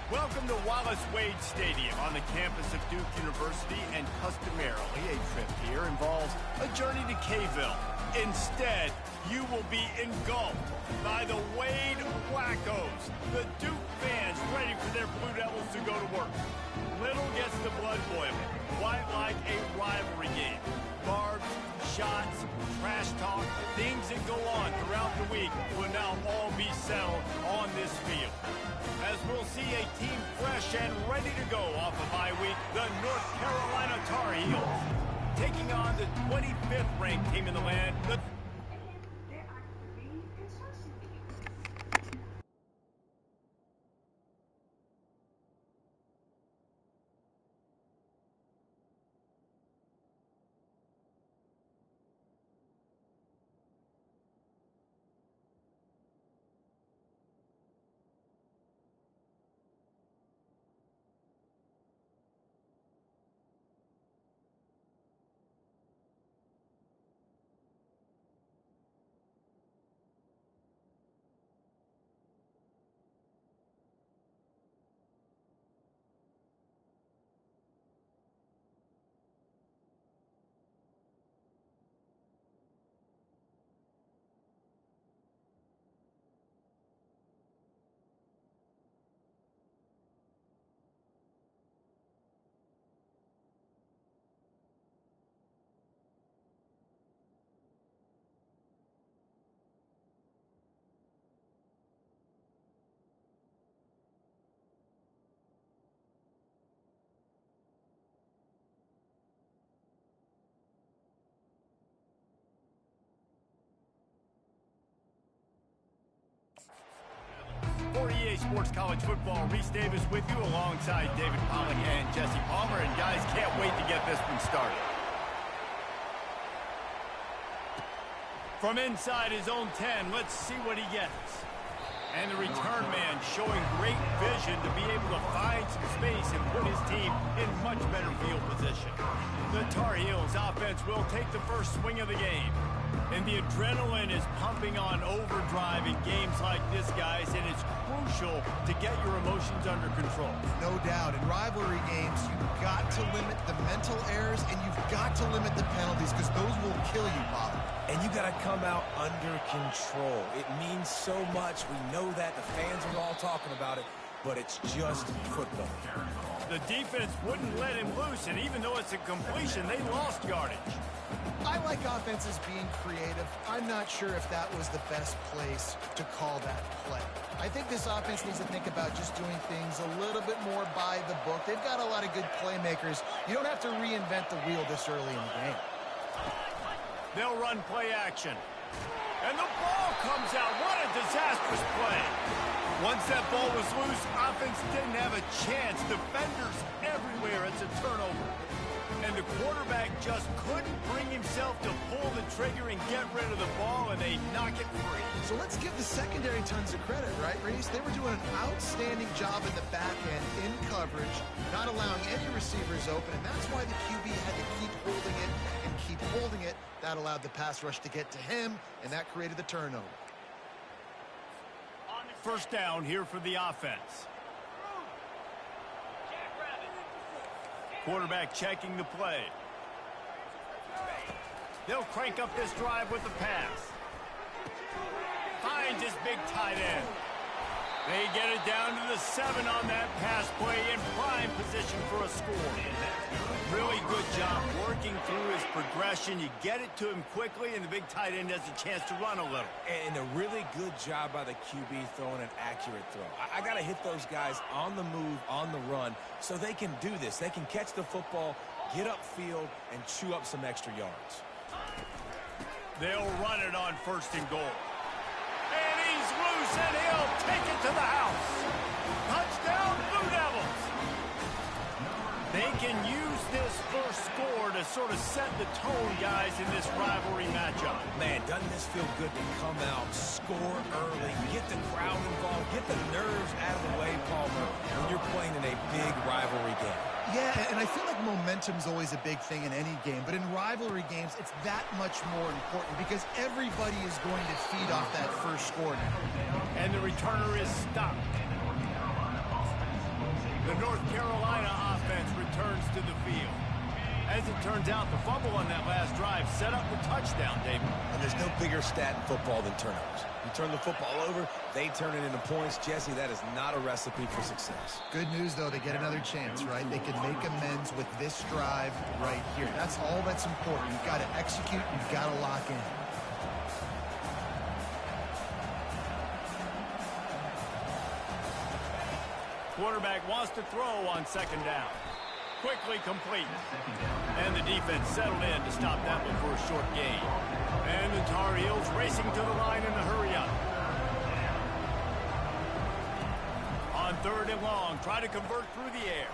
Welcome to Wallace Wade Stadium on the campus of Duke University, and customarily a trip here involves a journey to K-ville. Instead, you will be engulfed by the Wade Wackos, the Duke fans ready for their Blue Devils to go to work. Little gets the blood boiling, quite like a rivalry game. Barbs, shots, trash talk, things that go on throughout the week will now all be settled on this field. As we'll see a team fresh and ready to go off a bye week, the North Carolina Tar Heels, taking on the 25th ranked team in the land, the 4 EA Sports College Football. Reese Davis with you alongside David Pollock and Jesse Palmer. And guys, can't wait to get this one started. From inside his own 10, let's see what he gets. And the return man showing great vision to be able to find some space and put his team in much better field position. The Tar Heels offense will take the first swing of the game. And the adrenaline is pumping on overdrive in games like this, guys, and it's crucial to get your emotions under control. No doubt. In rivalry games, you've got to limit the mental errors, and you've got to limit the penalties, because those will kill you, Pollard. And you got to come out under control. It means so much. We know that. The fans are all talking about it, but it's just football. The defense wouldn't let him loose, and even though it's a completion, they lost yardage. I like offenses being creative. I'm not sure if that was the best place to call that play. I think this offense needs to think about just doing things a little bit more by the book. They've got a lot of good playmakers. You don't have to reinvent the wheel this early in the game. They'll run play action. And the ball comes out. What a disastrous play. Once that ball was loose, offense didn't have a chance. Defenders everywhere. It's a turnover. And the quarterback just couldn't bring himself to pull the trigger and get rid of the ball, and they knock it free. So let's give the secondary tons of credit, right, Reese? They were doing an outstanding job in the back end in coverage, not allowing any receivers open, and that's why the QB had to keep holding it and keep holding it. That allowed the pass rush to get to him, and that created the turnover. First down here for the offense. Quarterback checking the play. They'll crank up this drive with the pass. Finds his big tight end. They get it down to the 7 on that pass play in prime position for a score. Really good job working through his progression. You get it to him quickly, and the big tight end has a chance to run a little. And a really good job by the QB throwing an accurate throw. I got to hit those guys on the move, on the run, so they can do this. They can catch the football, get upfield, and chew up some extra yards. They'll run it on 1st and goal. And he's loose, and he'll take it to the house. Touchdown, Blue Devils. They can use this first score to sort of set the tone, guys, in this rivalry matchup. Man, doesn't this feel good to come out, score early, get the crowd involved, get the nerves out of the way, Palmer, when you're playing in a big rivalry game. Yeah, and I feel like momentum's always a big thing in any game, but in rivalry games, it's that much more important because everybody is going to feed off that first score now. And the returner is stopped. The North Carolina offense returns to the field. As it turns out, the fumble on that last drive set up the touchdown, David. And there's no bigger stat in football than turnovers. You turn the football over, they turn it into points. Jesse, that is not a recipe for success. Good news, though, they get another chance, right? They can make amends with this drive right here. That's all that's important. You've got to execute. You've got to lock in. Quarterback wants to throw on second down. Quickly complete. And the defense settled in to stop that one for a short gain. And the Tar Heels racing to the line in a hurry up. On third and long, try to convert through the air.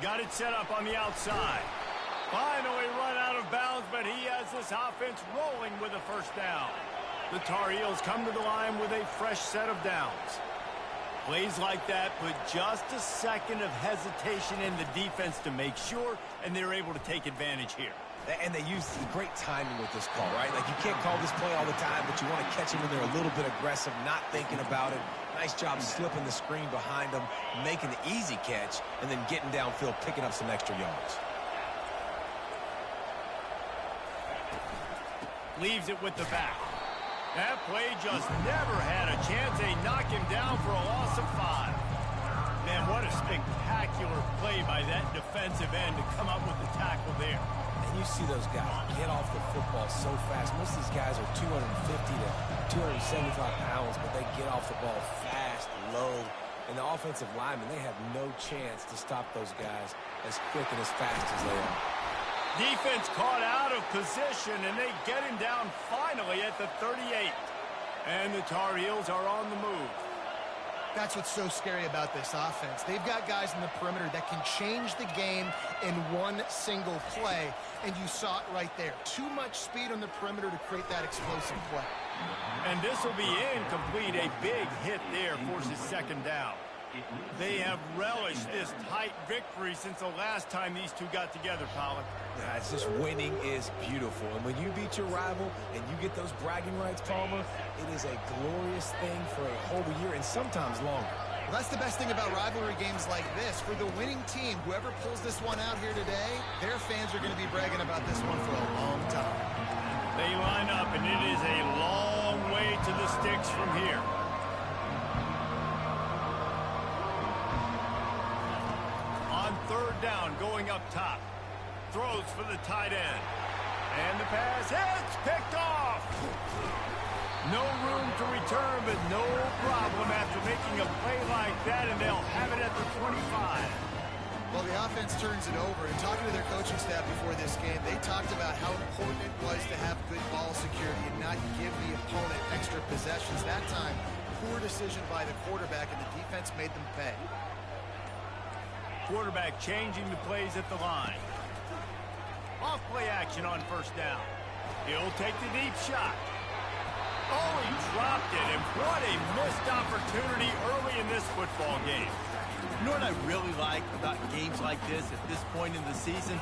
Got it set up on the outside. Finally run out of bounds, but he has this offense rolling with a first down. The Tar Heels come to the line with a fresh set of downs. Plays like that put just a second of hesitation in the defense to make sure, and they're able to take advantage here. And they use great timing with this call, right? Like, you can't call this play all the time, but you want to catch them when they're a little bit aggressive, not thinking about it. Nice job slipping the screen behind them, making the easy catch, and then getting downfield, picking up some extra yards. Leaves it with the back. That play just never had a chance. They knock him down for a loss of 5. Man, what a spectacular play by that defensive end to come up with the tackle there. And you see those guys get off the football so fast. Most of these guys are 250 to 275 pounds, but they get off the ball fast, low. And the offensive linemen, they have no chance to stop those guys as quick and as fast as they are. Defense caught out of position, and they get him down finally at the 38. And the Tar Heels are on the move. That's what's so scary about this offense. They've got guys in the perimeter that can change the game in one single play, and you saw it right there. Too much speed on the perimeter to create that explosive play. And this will be incomplete. A big hit there forces second down. They have relished this tight victory since the last time these two got together, Pollard. Yeah, it's just winning is beautiful. And when you beat your rival and you get those bragging rights, Palmer, it is a glorious thing for a whole year and sometimes longer. Well, that's the best thing about rivalry games like this. For the winning team, whoever pulls this one out here today, their fans are going to be bragging about this one for a long time. They line up, and it is a long way to the sticks from here. Third down, going up top. Throws for the tight end. And the pass hits, picked off. No room to return, but no problem after making a play like that, and they'll have it at the 25. Well, the offense turns it over, and talking to their coaching staff before this game, they talked about how important it was to have good ball security and not give the opponent extra possessions. That time, poor decision by the quarterback, and the defense made them pay. Quarterback changing the plays at the line. Off play action on first down. He'll take the deep shot. Oh, he dropped it, and what a missed opportunity early in this football game. You know what I really like about games like this at this point in the season?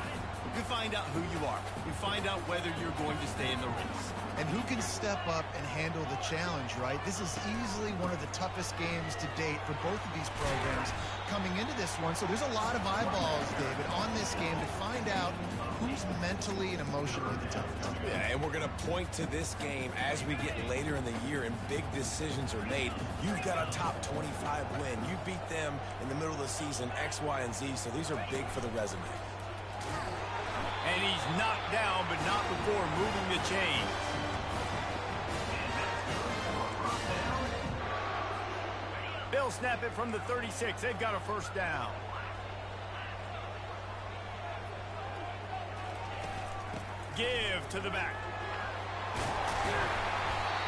You find out who you are. You find out whether you're going to stay in the race. And who can step up and handle the challenge, right? This is easily one of the toughest games to date for both of these programs coming into this one. So there's a lot of eyeballs, David, on this game to find out who's mentally and emotionally the toughest. Yeah, and we're going to point to this game as we get later in the year and big decisions are made. You've got a top 25 win. You beat them in the middle of the season, X, Y, and Z, so these are big for the resume. And he's knocked down, but not before moving the chains. They'll snap it from the 36. They've got a first down. Give to the back.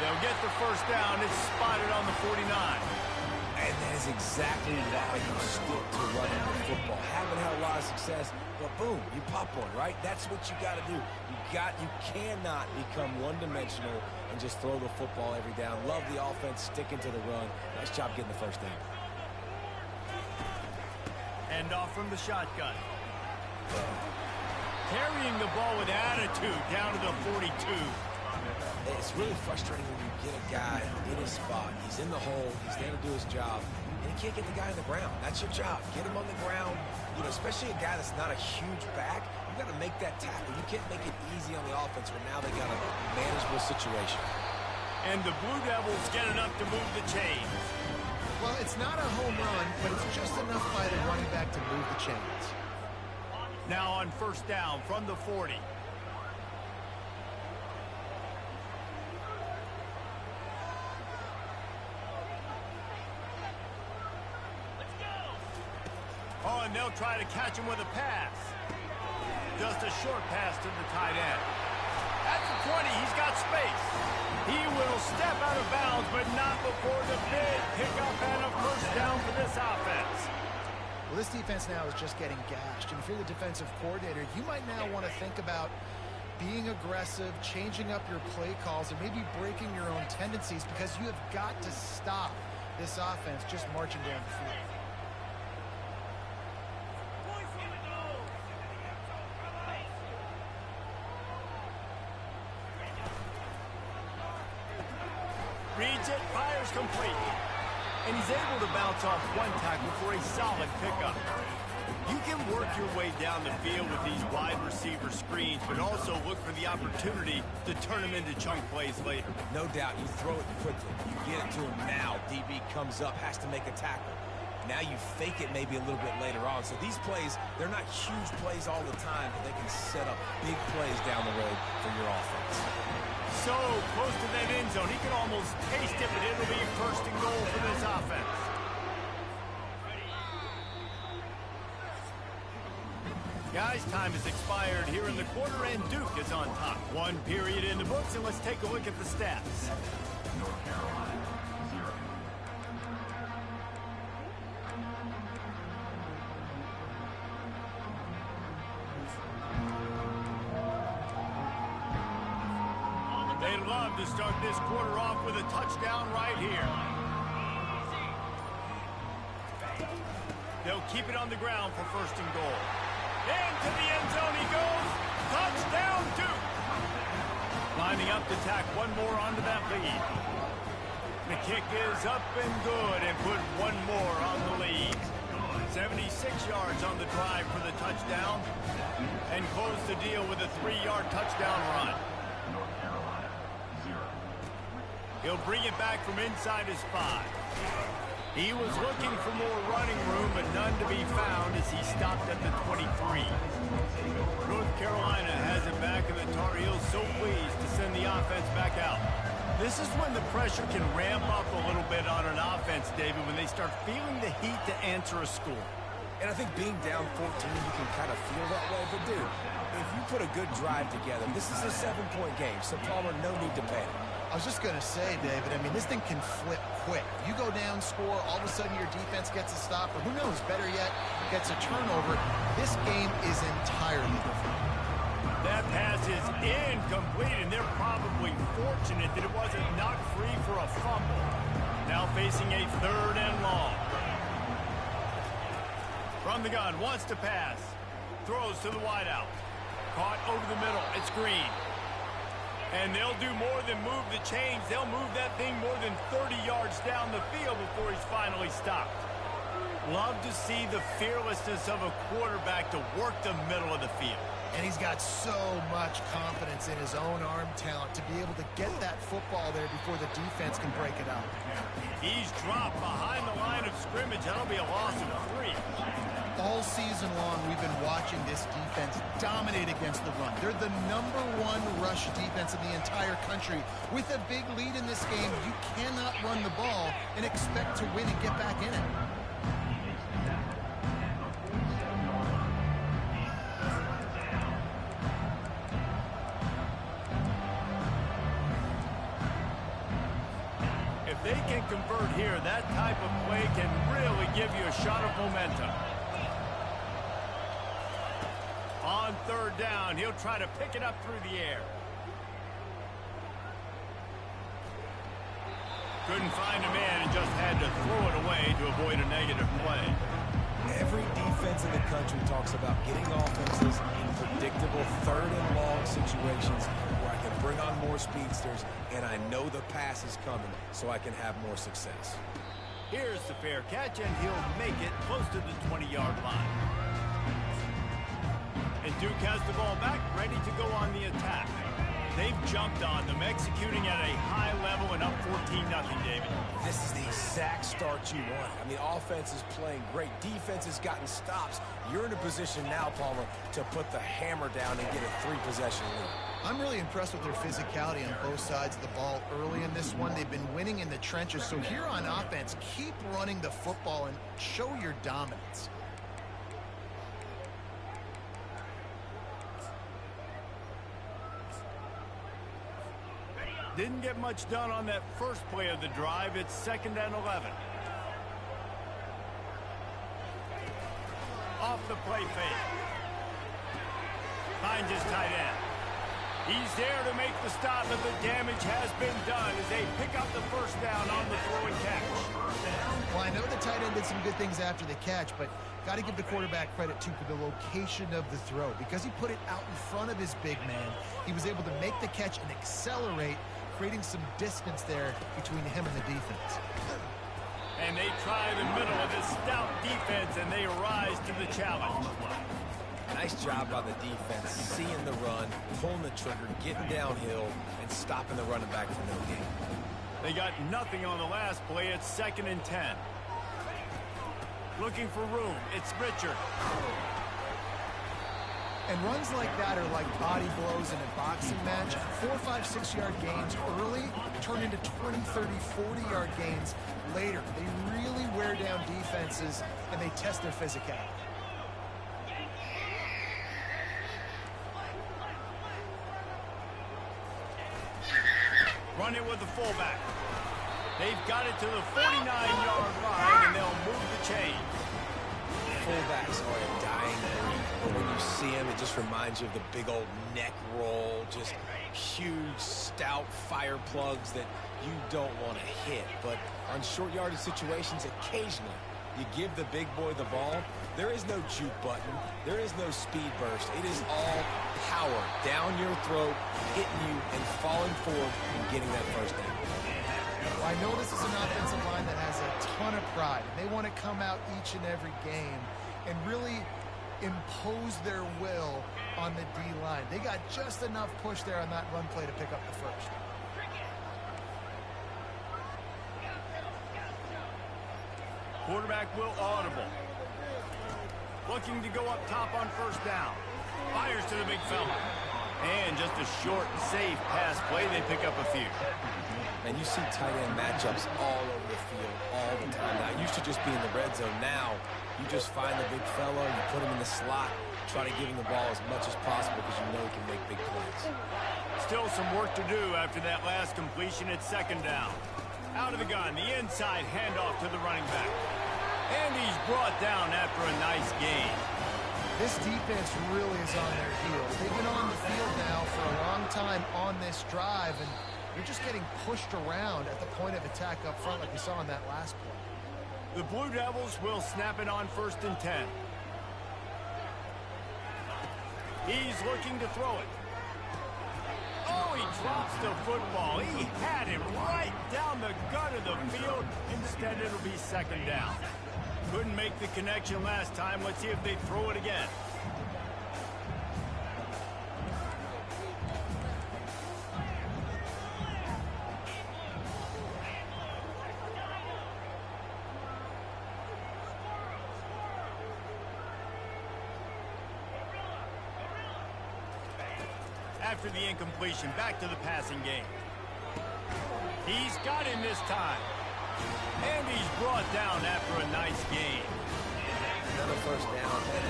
They'll get the first down. It's spotted on the 49. And that is exactly why you stick to running the football. Haven't had a lot of success, but boom, you pop one, right? That's what you got to do. You cannot become one-dimensional and just throw the football every down. Love the offense, sticking to the run. Nice job getting the first down. Hand off from the shotgun. Carrying the ball with attitude down to the 42. It's really frustrating when you get a guy in his spot. He's in the hole. He's there to do his job. and he can't get the guy on the ground. That's your job. Get him on the ground. You know, especially a guy that's not a huge back. You got to make that tackle. You can't make it easy on the offense where now they got a manageable situation. And the Blue Devils get enough to move the chains. Well, it's not a home run, but it's just enough by the running back to move the chains. Now on first down from the 40. Oh, and they'll try to catch him with a pass. Just a short pass to the tight end. At the 20, he's got space. He will step out of bounds, but not before the big pickup and a first down for this offense. Well, this defense now is just getting gashed. And if you're the defensive coordinator, you might now want to think about being aggressive, changing up your play calls, and maybe breaking your own tendencies, because you have got to stop this offense just marching down the field. Reads it, fires complete. And he's able to bounce off one tackle for a solid pickup. You can work your way down the field with these wide receiver screens, but also look for the opportunity to turn them into chunk plays later. No doubt, you throw it quickly. You get it to him now. DB comes up, has to make a tackle. Now you fake it maybe a little bit later on. So these plays, they're not huge plays all the time, but they can set up big plays down the road for your offense. So close to that end zone, he can almost taste it, but it'll be first and goal for this offense. Guys, time has expired here in the quarter, and Duke is on top. One period in the books, and let's take a look at the stats. North Carolina, 0. They'd love to start this quarter off with a touchdown right here. They'll keep it on the ground for first and goal. Into the end zone he goes. Touchdown, Duke. Lining up to tack one more onto that lead. The kick is up and good and put one more on the lead. 76 yards on the drive for the touchdown. And close the deal with a 3-yard touchdown run. North Carolina, 0. He'll bring it back from inside his 5. He was looking for more running room, but none to be found as he stopped at the 23. North Carolina has it back, and the Tar Heels so pleased to send the offense back out. This is when the pressure can ramp up a little bit on an offense, David, when they start feeling the heat to answer a score. And I think being down 14, you can kind of feel that way. But, dude, if you put a good drive together, this is a 7-point game, so Palmer, no need to panic. I was just going to say, David, I mean, this thing can flip quick. You go down, score, all of a sudden your defense gets a stop, or who knows, better yet, gets a turnover. This game is entirely different. That pass is incomplete, and they're probably fortunate that it wasn't knocked free for a fumble. Now facing a 3rd and long. From the gun, wants to pass. Throws to the wideout. Caught over the middle. It's Green. And they'll do more than move the chains. They'll move that thing more than 30 yards down the field before he's finally stopped. Love to see the fearlessness of a quarterback to work the middle of the field. And he's got so much confidence in his own arm talent to be able to get that football there before the defense can break it up. He's dropped behind the line of scrimmage. That'll be a loss of 3. All season long, we've been watching this defense dominate against the run. They're the #1 rush defense in the entire country. With a big lead in this game, you cannot run the ball and expect to win and get back in it. If they can convert here, that type of play can really give you a shot of momentum. On 3rd down, he'll try to pick it up through the air. Couldn't find a man and just had to throw it away to avoid a negative play. Every defense in the country talks about getting offenses in predictable 3rd and long situations where I can bring on more speedsters and I know the pass is coming so I can have more success. Here's the fair catch, and he'll make it close to the 20-yard line. And Duke has the ball back, ready to go on the attack. They've jumped on them, executing at a high level and up 14-0, David. This is the exact start you want. I mean, offense is playing great. Defense has gotten stops. You're in a position now, Palmer, to put the hammer down and get a 3-possession lead. I'm really impressed with their physicality on both sides of the ball early in this one. They've been winning in the trenches. So here on offense, keep running the football and show your dominance. Didn't get much done on that first play of the drive. It's 2nd and 11. Off the play fake. Finds his tight end. He's there to make the stop, but the damage has been done as they pick up the first down on the throw and catch. Well, I know the tight end did some good things after the catch, but got to give the quarterback credit, too, for the location of the throw. Because he put it out in front of his big man, he was able to make the catch and accelerate, creating some distance there between him and the defense. And they try the middle of this stout defense, and they rise to the challenge. Nice job by the defense, seeing the run, pulling the trigger, getting downhill, and stopping the running back for no gain. They got nothing on the last play. It's 2nd and 10. Looking for room. It's Richard. And runs like that are like body blows in a boxing match. 4, 5, 6-yard gains early turn into 20, 30, 40-yard gains later. They really wear down defenses, and they test their physicality. Run it with the fullback. They've got it to the 49-yard line, and they'll move the chain. Fullbacks are a dying breed, but when you see them, it just reminds you of the big old neck roll, just huge, stout fire plugs that you don't want to hit. But on short yardage situations, occasionally, you give the big boy the ball. There is no juke button. There is no speed burst. It is all power down your throat, hitting you and falling forward and getting that first down. Well, I know this is an offensive line that has a ton of pride. They want to come out each and every game and really impose their will on the D-line. They got just enough push there on that run play to pick up the first. Quarterback will audible. Looking to go up top on first down. Fires to the big fella. And just a short, safe pass play. They pick up a few. And you see tight end matchups all over the field all the time. Now, it used to just be in the red zone. Now, you just find the big fella, you put him in the slot, try to give him the ball as much as possible because you know he can make big plays. Still some work to do after that last completion. It's 2nd down. Out of the gun, the inside handoff to the running back. And he's brought down after a nice gain. This defense really is on their heels. They've been on the field now for a long time on this drive, and they're just getting pushed around at the point of attack up front like we saw in that last play. The Blue Devils will snap it on 1st and 10. He's looking to throw it. Oh, he drops the football. He had him right down the gut of the field. Instead, it'll be 2nd down. Couldn't make the connection last time. Let's see if they throw it again. After the incompletion, back to the passing game. He's got him this time. And he's brought down after a nice gain. Another first down. Man,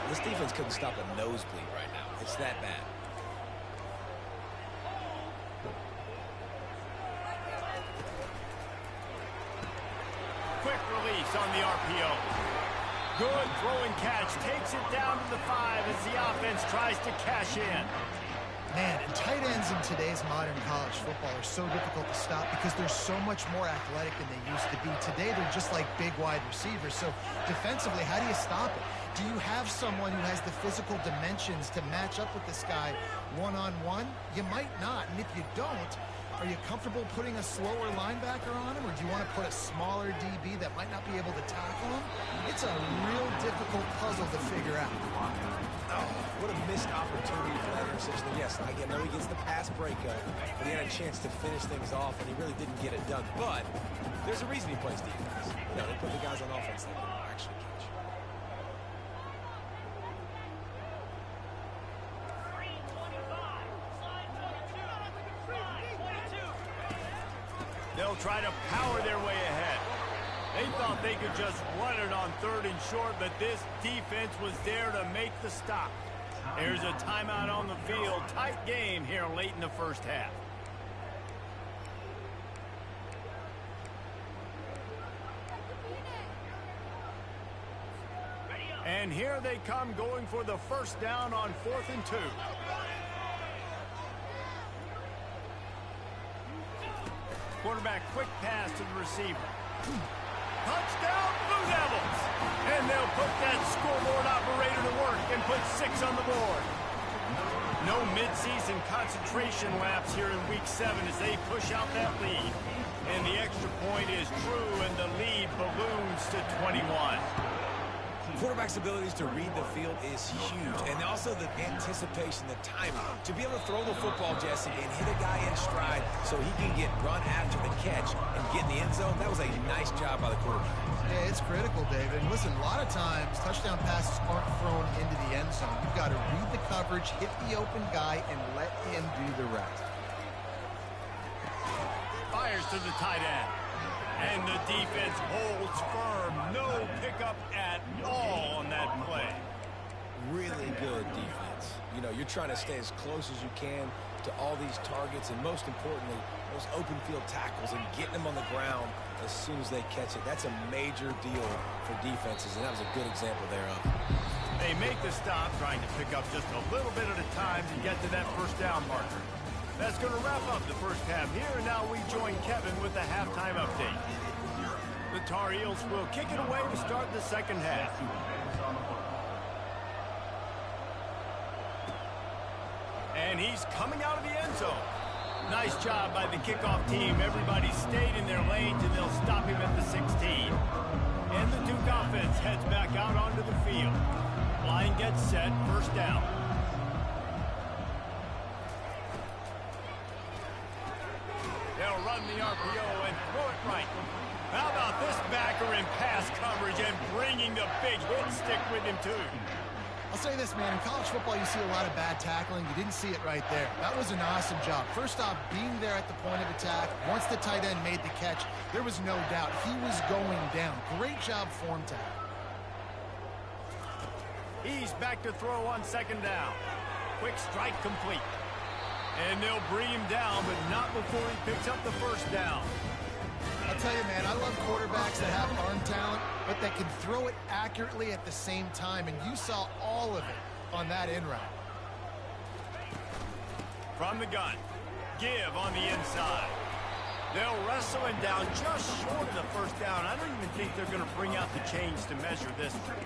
this defense couldn't stop a nosebleed right now. It's that bad. Quick release on the RPO. Good throw and catch. Takes it down to the 5 as the offense tries to cash in. Man, and tight ends in today's modern college football are so difficult to stop because they're so much more athletic than they used to be. Today, they're just like big wide receivers. So defensively, how do you stop it? Do you have someone who has the physical dimensions to match up with this guy one-on-one? You might not. And if you don't, Are you comfortable putting a slower linebacker on him, or do you want to put a smaller DB that might not be able to tackle him? It's a real difficult puzzle to figure out. Oh, what a missed opportunity for that interception. Yes, I know he gets the pass breakup, but he had a chance to finish things off, and he really didn't get it done. But there's a reason he plays defense. You know, they put the guys on offense that can actually catch. They'll try to power their way ahead. They thought they could just run it on 3rd and short, but this defense was there to make the stop. There's a timeout on the field. Tight game here late in the first half. And here they come going for the first down on 4th and 2. Quarterback, quick pass to the receiver. Touchdown, Blue Devils! And they'll put that scoreboard operator to work and put 6 on the board. No midseason concentration laps here in Week 7 as they push out that lead. And the extra point is true, and the lead balloons to 21. Quarterback's abilities to read the field is huge, and also the anticipation, the timing. To be able to throw the football, Jesse, and hit a guy in stride so he can get run after the catch and get in the end zone, that was a nice job by the quarterback. Yeah, it's critical, David. And listen, a lot of times touchdown passes aren't thrown into the end zone. You've got to read the coverage, hit the open guy, and let him do the rest. Fires to the tight end. And the defense holds firm. No pickup at all on that play. Really good defense. You know, you're trying to stay as close as you can to all these targets, and most importantly, those open field tackles and getting them on the ground as soon as they catch it. That's a major deal for defenses, and that was a good example thereof. They make the stop, trying to pick up just a little bit at a time to get to that first down marker. That's going to wrap up the first half here, and now we join Kevin with the halftime update. The Tar Heels will kick it away to start the second half. And he's coming out of the end zone. Nice job by the kickoff team. Everybody stayed in their lanes, and they'll stop him at the 16. And the Duke offense heads back out onto the field. Line gets set, first down. They'll run the RPO and throw it right. How about this backer in pass coverage and bringing the big hit stick with him, too? I'll say this, man. In college football, you see a lot of bad tackling. You didn't see it right there. That was an awesome job. First off, being there at the point of attack. Once the tight end made the catch, there was no doubt he was going down. Great job form tackle. He's back to throw on second down. Quick strike complete. And they'll bring him down, but not before he picks up the first down. I'll tell you, man, I love quarterbacks that have arm talent, but that can throw it accurately at the same time, and you saw all of it on that in route. From the gun, give on the inside. They'll wrestle him down just short of the first down. I don't even think they're going to bring out the chains to measure this one.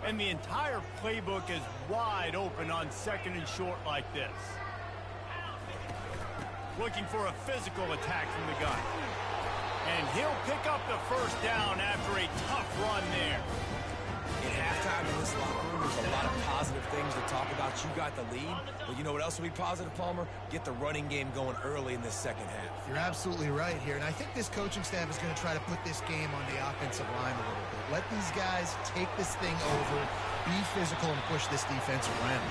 And the entire playbook is wide open on second and short like this. Looking for a physical attack from the gun. And he'll pick up the first down after a tough run there. At halftime in this locker room, there's a lot of positive things to talk about. You got the lead, but you know what else will be positive, Palmer? Get the running game going early in this second half. You're absolutely right here, and I think this coaching staff is going to try to put this game on the offensive line a little bit. Let these guys take this thing over, be physical, and push this defense around.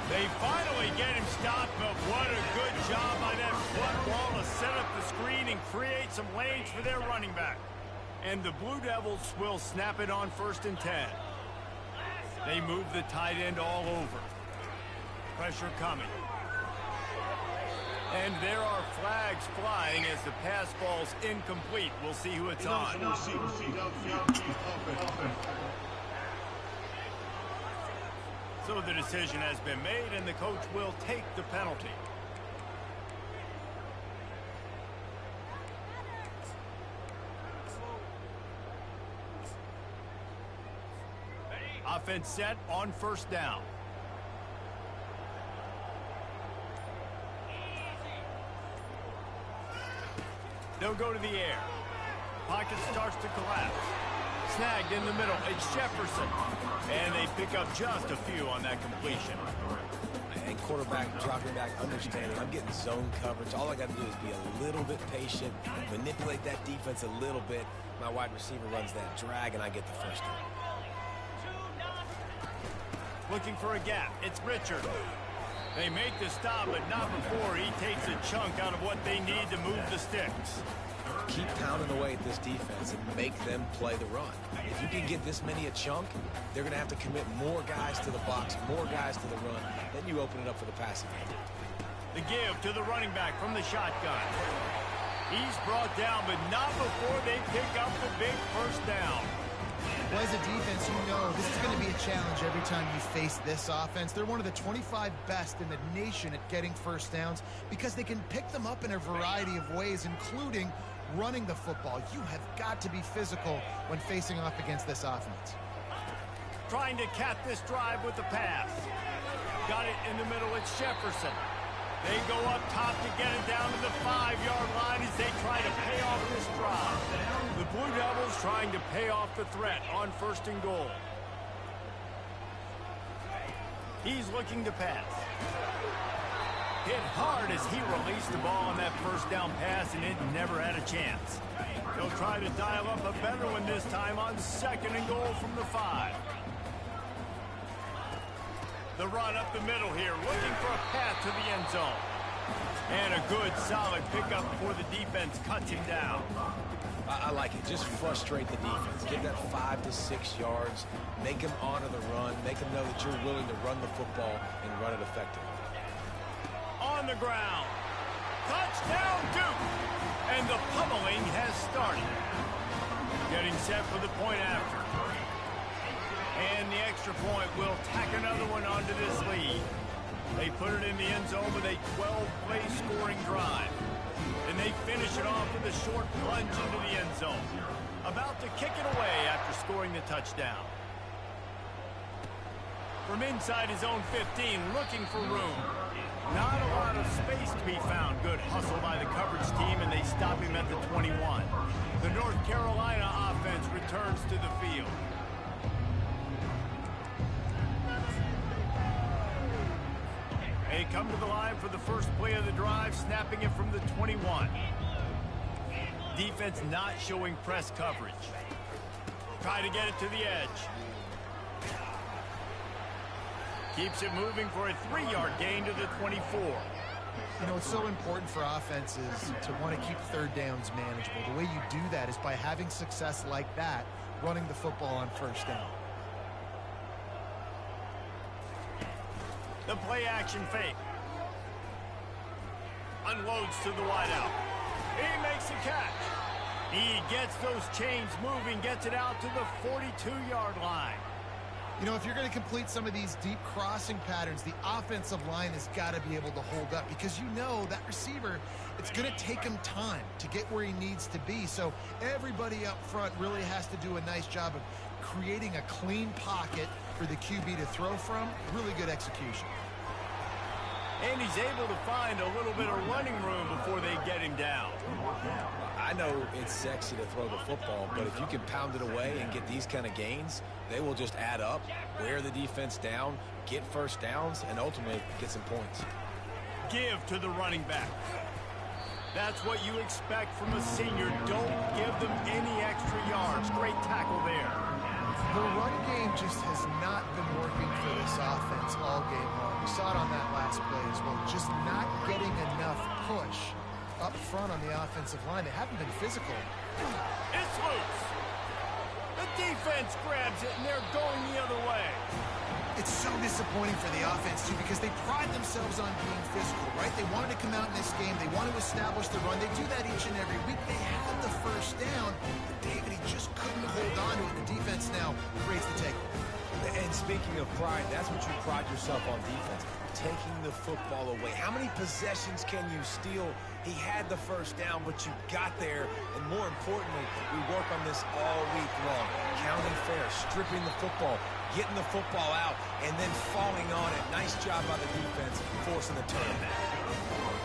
They finally get him stopped, but what a good job by that front wall to set up the screen and create some lanes for their running back. And the Blue Devils will snap it on 1st and 10. They move the tight end all over. Pressure coming. And there are flags flying as the pass ball's incomplete. We'll see who it's on. So the decision has been made, and the coach will take the penalty. Offense set on first down. They'll go to the air. Pocket starts to collapse. Snagged in the middle. It's Jefferson. And they pick up just a few on that completion. And quarterback dropping back, understanding I'm getting zone coverage. All I got to do is be a little bit patient, manipulate that defense a little bit. My wide receiver runs that drag, and I get the first down. Looking for a gap. It's Richard. They make the stop, but not before he takes a chunk out of what they need to move the sticks. Keep pounding away at this defense and make them play the run. If you can get this many a chunk, they're going to have to commit more guys to the box, more guys to the run. Then you open it up for the passing game. The give to the running back from the shotgun. He's brought down, but not before they pick up the big first down. Well, as a defense, you know this is going to be a challenge every time you face this offense. They're one of the 25 best in the nation at getting first downs because they can pick them up in a variety of ways, including running the football. You have got to be physical when facing off against this offense. Trying to cap this drive with the pass. Got it in the middle. It's Jefferson. They go up top to get it down to the 5-yard line as they try to pay off this drive. The Blue Devils trying to pay off the threat on first and goal. He's looking to pass. Hit hard as he released the ball on that first down pass, and it never had a chance. They'll try to dial up a better one this time on second and goal from the 5. The run up the middle here, looking for a path to the end zone. And a good, solid pickup before the defense cuts him down. I like it. Just frustrate the defense. Get that 5 to 6 yards. Make them honor the run. Make them know that you're willing to run the football and run it effectively. On the ground. Touchdown, Duke. And the pummeling has started. Getting set for the point after. And the extra point will tack another one onto this lead. They put it in the end zone with a 12-play scoring drive. And they finish it off with a short plunge into the end zone. About to kick it away after scoring the touchdown. From inside his own 15, looking for room. Not a lot of space to be found. Good hustle by the coverage team, and they stop him at the 21. The North Carolina offense returns to the field. They come to the line for the first play of the drive, snapping it from the 21. Defense not showing press coverage. Try to get it to the edge. Keeps it moving for a 3-yard gain to the 24. You know, it's so important for offenses to want to keep third downs manageable. The way you do that is by having success like that, running the football on first down. The play action fake. Unloads to the wideout. He makes the catch. He gets those chains moving, gets it out to the 42-yard line. You know, if you're going to complete some of these deep crossing patterns, the offensive line has got to be able to hold up because you know that receiver, it's going to take him time to get where he needs to be. So everybody up front really has to do a nice job of creating a clean pocket for the QB to throw from. Really good execution. And he's able to find a little bit of running room before they get him down. I know it's sexy to throw the football, but if you can pound it away and get these kind of gains, they will just add up, wear the defense down, get first downs, and ultimately get some points. Give to the running back. That's what you expect from a senior. Don't give them any extra yards. Great tackle there. The run game just has not been working for this offense all game long. We saw it on that last play as well. Just not getting enough push up front on the offensive line. They haven't been physical. It's loose. The defense grabs it, and they're going the other way. It's so disappointing for the offense, too, because they pride themselves on being physical, right? They wanted to come out in this game. They wanted to establish the run. They do that each and every week. They had the first down, but David, he just couldn't hold on to it. The defense now creates the takeaway. And Speaking of pride, that's what you pride yourself on defense, taking the football away. How many possessions can you steal? He had the first down, but you got there, and more importantly, we work on this all week long. Counting fair, stripping the football, getting the football out, and then falling on it. Nice job by the defense, forcing the turnover.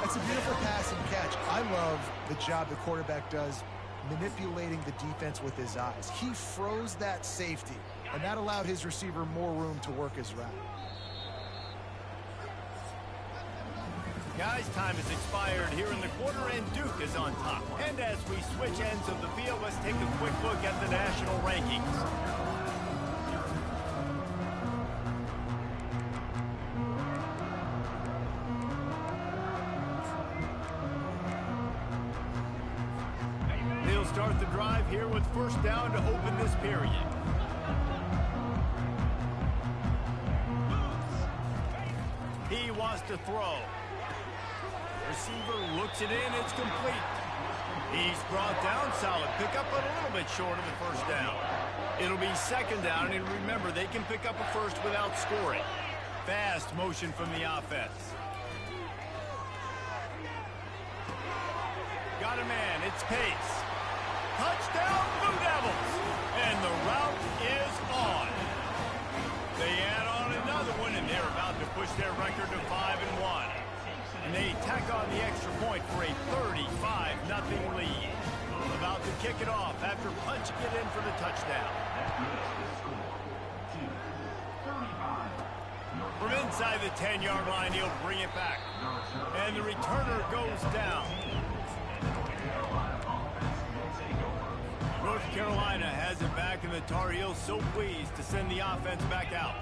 That's a beautiful pass and catch. I love the job the quarterback does manipulating the defense with his eyes. He froze that safety, and that allowed his receiver more room to work his route. Guys, time has expired here in the quarter, and Duke is on top. And as we switch ends of the field, let's take a quick look at the national rankings. They'll start the drive here with first down to open this period. He wants to throw. Receiver looks it in, it's complete. He's brought down, solid pickup, but a little bit short of the first down. It'll be second down, and remember, they can pick up a first without scoring. Fast motion from the offense. Got a man, it's Pace. Touchdown, Blue Devils! And the route is on. They add on another one, and they're about to push their record to 5-1. And they tack on the extra point for a 35-0 lead. About to kick it off after punching it in for the touchdown. From inside the 10-yard line, he'll bring it back. And the returner goes down. North Carolina has it back, and the Tar Heels so pleased to send the offense back out.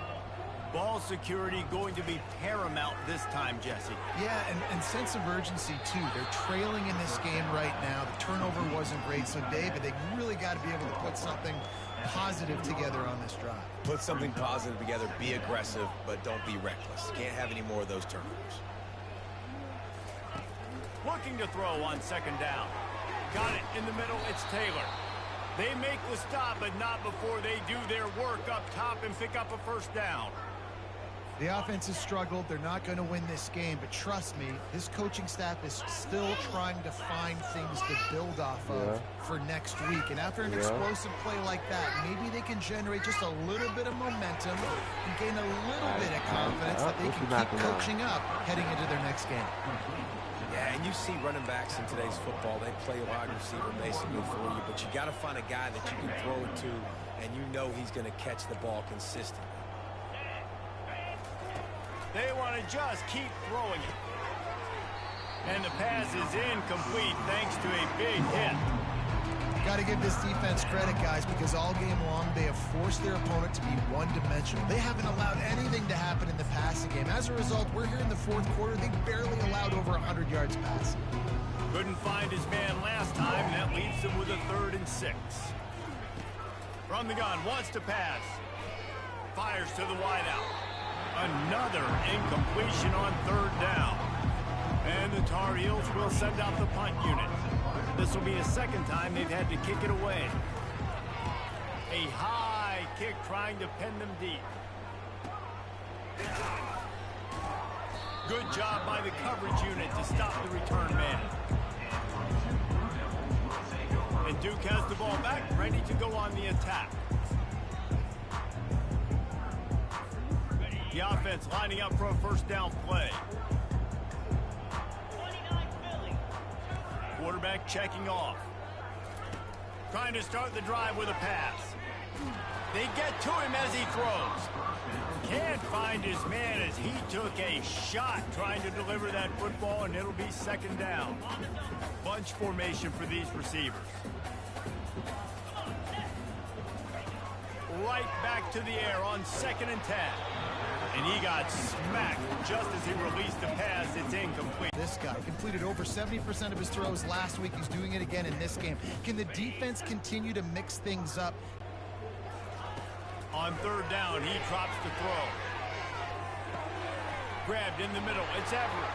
Ball security going to be paramount this time, Jesse. Yeah, and sense of urgency, too. They're trailing in this game right now. The turnover wasn't great, so, David, they really got to be able to put something positive together on this drive. Put something positive together, be aggressive, but don't be reckless. Can't have any more of those turnovers. Looking to throw on second down. Got it in the middle, it's Taylor. They make the stop, but not before they do their work up top and pick up a first down. The offense has struggled. They're not going to win this game, but trust me, this coaching staff is still trying to find things to build off of for next week. And after an explosive play like that, maybe they can generate just a little bit of momentum and gain a little bit of confidence that they can keep coaching up heading into their next game. Yeah, and you see running backs in today's football, they play wide receiver basically for you, but you got to find a guy that you can throw it to, and you know he's going to catch the ball consistently. They want to just keep throwing it. And the pass is incomplete thanks to a big hit. Got to give this defense credit, guys, because all game long they have forced their opponent to be one-dimensional. They haven't allowed anything to happen in the passing game. As a result, we're here in the fourth quarter. They barely allowed over 100 yards passing. Couldn't find his man last time, and that leaves him with a 3rd and 6. From the gun, wants to pass. Fires to the wideout. Another incompletion on 3rd down. And the Tar Heels will send out the punt unit. This will be the second time they've had to kick it away. A high kick trying to pin them deep. Good job by the coverage unit to stop the return man. And Duke has the ball back, ready to go on the attack. The offense lining up for a first down play. Quarterback checking off. Trying to start the drive with a pass. They get to him as he throws. Can't find his man as he took a shot trying to deliver that football, and it'll be second down. Bunch formation for these receivers. Right back to the air on 2nd and 10. And he got smacked just as he released the pass. It's incomplete. This guy completed over 70% of his throws last week. He's doing it again in this game. Can the defense continue to mix things up? On 3rd down, he drops the throw. Grabbed in the middle. It's Everett.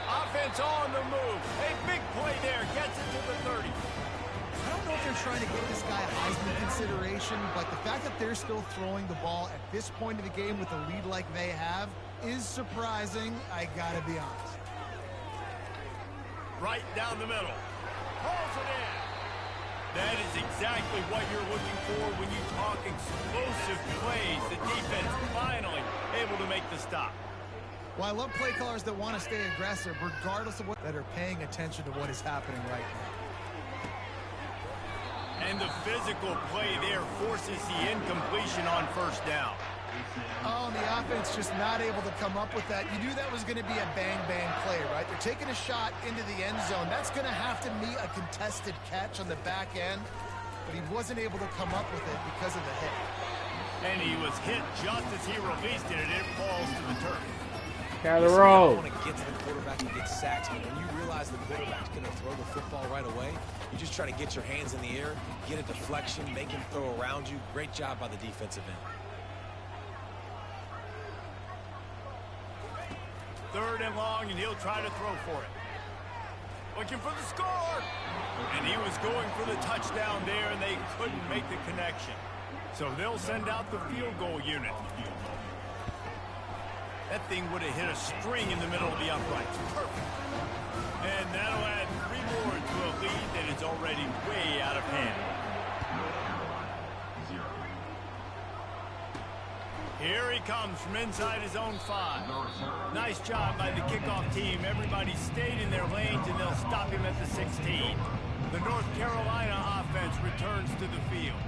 Offense on the move. A big play there. Gets it to the 30. I don't know if they're trying to get this guy Heisman consideration, but the fact that they're still throwing the ball at this point of the game with a lead like they have is surprising, I gotta be honest. Right down the middle. Pulls it in. That is exactly what you're looking for when you talk explosive plays. The defense finally able to make the stop. Well, I love play callers that want to stay aggressive regardless of what, that are paying attention to what is happening right now. And the physical play there forces the incompletion on first down. Oh, and the offense just not able to come up with that. You knew that was going to be a bang-bang play, right? They're taking a shot into the end zone. That's going to have to meet a contested catch on the back end, but he wasn't able to come up with it because of the hit. And he was hit just as he released it, and it falls to the turf. Got a roll. You want to get to the quarterback and get sacks, but when you realize the quarterback's going to throw the football right away, you just try to get your hands in the air, get a deflection, make him throw around you. Great job by the defensive end. Third and long, and he'll try to throw for it. Looking for the score. And he was going for the touchdown there, and they couldn't make the connection. So they'll send out the field goal unit. That thing would have hit a string in the middle of the uprights. Perfect. And that'll add 3 more to a lead that is already way out of hand. Here he comes from inside his own 5. Nice job by the kickoff team. Everybody stayed in their lanes, and they'll stop him at the 16. The North Carolina offense returns to the field.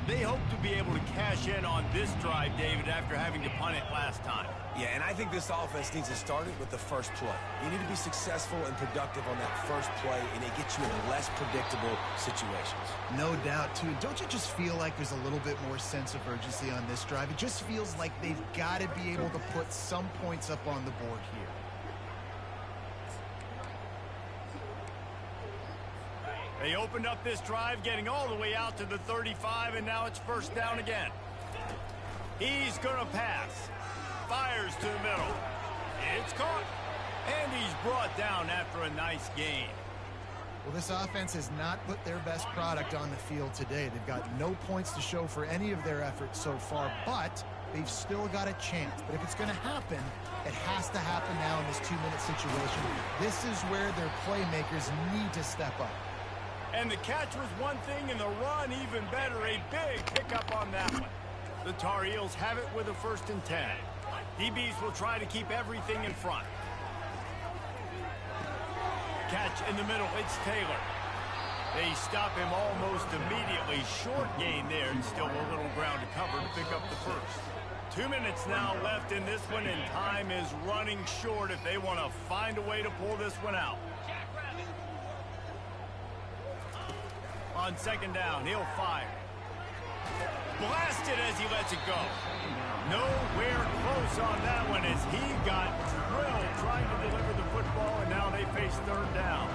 They hope to be able to cash in on this drive, David, after having to punt it last time. Yeah, and I think this offense needs to start it with the first play. You need to be successful and productive on that first play, and it gets you in less predictable situations. No doubt, too. Don't you just feel like there's a little bit more sense of urgency on this drive? It just feels like they've got to be able to put some points up on the board here. They opened up this drive, getting all the way out to the 35, and now it's first down again. He's going to pass. Fires to the middle. It's caught. And he's brought down after a nice gain. Well, this offense has not put their best product on the field today. They've got no points to show for any of their efforts so far, but they've still got a chance. But if it's going to happen, it has to happen now in this 2-minute situation. This is where their playmakers need to step up. And the catch was one thing, and the run even better. A big pickup on that one. The Tar Heels have it with a 1st and 10. DBs will try to keep everything in front. Catch in the middle. It's Taylor. They stop him almost immediately. Short gain there, and still a little ground to cover to pick up the first. 2 minutes now left in this one, and time is running short if they want to find a way to pull this one out. On 2nd down, he'll fire. Blasted as he lets it go. Nowhere close on that one as he got drilled trying to deliver the football, and now they face 3rd down.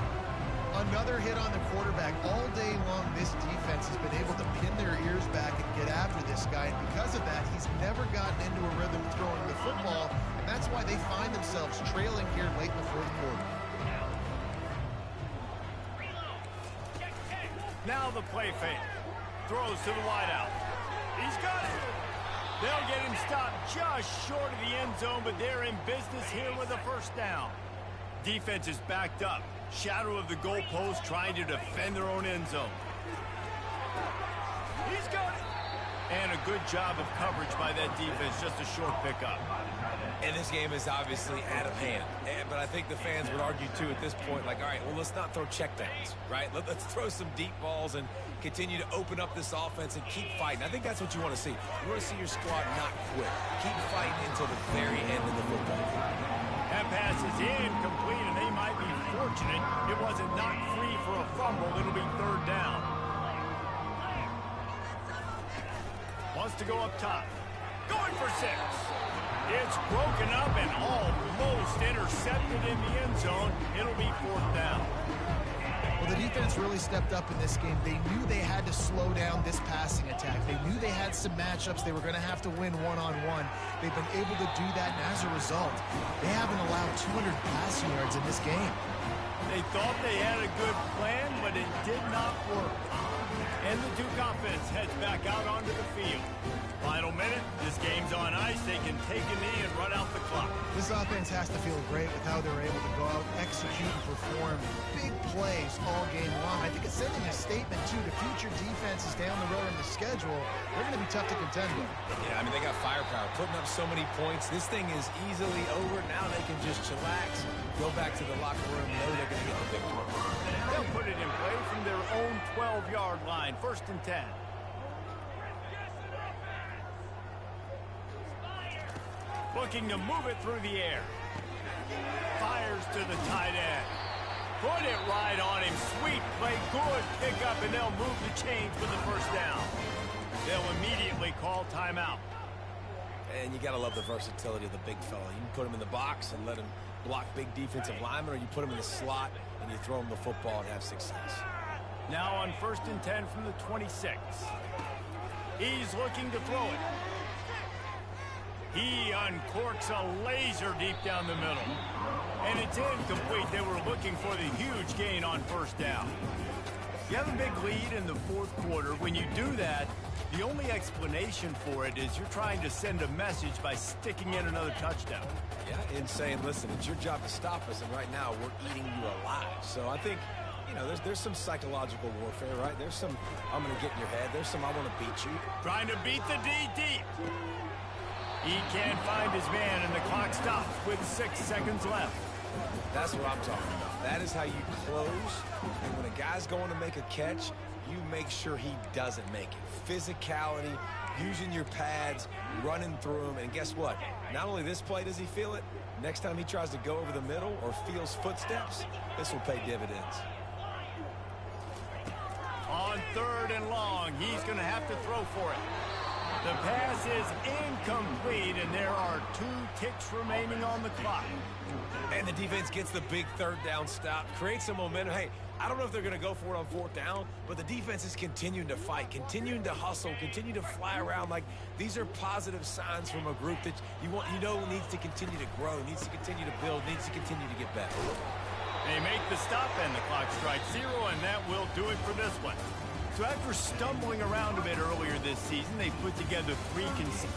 Another hit on the quarterback. All day long, this defense has been able to pin their ears back and get after this guy, and because of that, he's never gotten into a rhythm throwing the football, and that's why they find themselves trailing here late in the 4th quarter. Now the play fake. Throws to the wideout. He's got it. They'll get him stopped just short of the end zone, but they're in business here with a 1st down. Defense is backed up. Shadow of the goalpost trying to defend their own end zone. He's got it. And a good job of coverage by that defense. Just a short pickup. And this game is obviously out of hand. But I think the fans would argue, too, at this point, like, all right, well, let's not throw checkdowns, right? Let's throw some deep balls and continue to open up this offense and keep fighting. I think that's what you want to see. You want to see your squad not quit. Keep fighting until the very end of the football. That pass is incomplete, and they might be fortunate it wasn't knocked free for a fumble. It'll be 3rd down. Wants to go up top. Going for 6. It's broken up and almost intercepted in the end zone. It'll be 4th down. Well, the defense really stepped up in this game. They knew they had to slow down this passing attack. They knew they had some matchups they were going to have to win one-on-one. They've been able to do that, and as a result, they haven't allowed 200 passing yards in this game. They thought they had a good plan, but it did not work. And the Duke offense heads back out onto the field. Final minute, this game's on ice. They can take a knee and run out the clock. This offense has to feel great with how they're able to go out, execute, and perform big plays all game long. I think it's sending a statement, too, to future defenses down the road in the schedule. They're going to be tough to contend with. Yeah, I mean, they got firepower, putting up so many points. This thing is easily over. Now they can just chillax, go back to the locker room, know they're going to get the victory. They'll put it in play from their own 12-yard line, 1st and 10. Looking to move it through the air. Fires to the tight end. Put it right on him. Sweet play. Good pickup, and they'll move the chains with the 1st down. They'll immediately call timeout. And you got to love the versatility of the big fella. You can put him in the box and let him block big defensive linemen, or you put him in the slot and you throw him the football and have success. Now on 1st and 10 from the 26. He's looking to throw it. He uncorks a laser deep down the middle. And it's incomplete. They were looking for the huge gain on 1st down. You have a big lead in the 4th quarter. When you do that, the only explanation for it is you're trying to send a message by sticking in another touchdown. Yeah, and saying, listen, it's your job to stop us, and right now we're eating you alive. So I think, you know, there's some psychological warfare, right? There's some, I'm going to get in your head. There's some, I want to beat you. Trying to beat the D deep. He can't find his man, and the clock stops with 6 seconds left. That's what I'm talking about. That is how you close. And when a guy's going to make a catch, you make sure he doesn't make it. Physicality, using your pads, running through him. And guess what? Not only this play does he feel it, next time he tries to go over the middle or feels footsteps, this will pay dividends. On 3rd and long, he's going to have to throw for it. The pass is incomplete, and there are 2 ticks remaining on the clock. And the defense gets the big 3rd down stop, creates some momentum. Hey, I don't know if they're going to go for it on 4th down, but the defense is continuing to fight, continuing to hustle, continue to fly around. Like, these are positive signs from a group that you know needs to continue to grow, needs to continue to build, needs to continue to get better. They make the stop, and the clock strikes 0, and that will do it for this one. So after stumbling around a bit earlier this season, they put together 3 consecutive.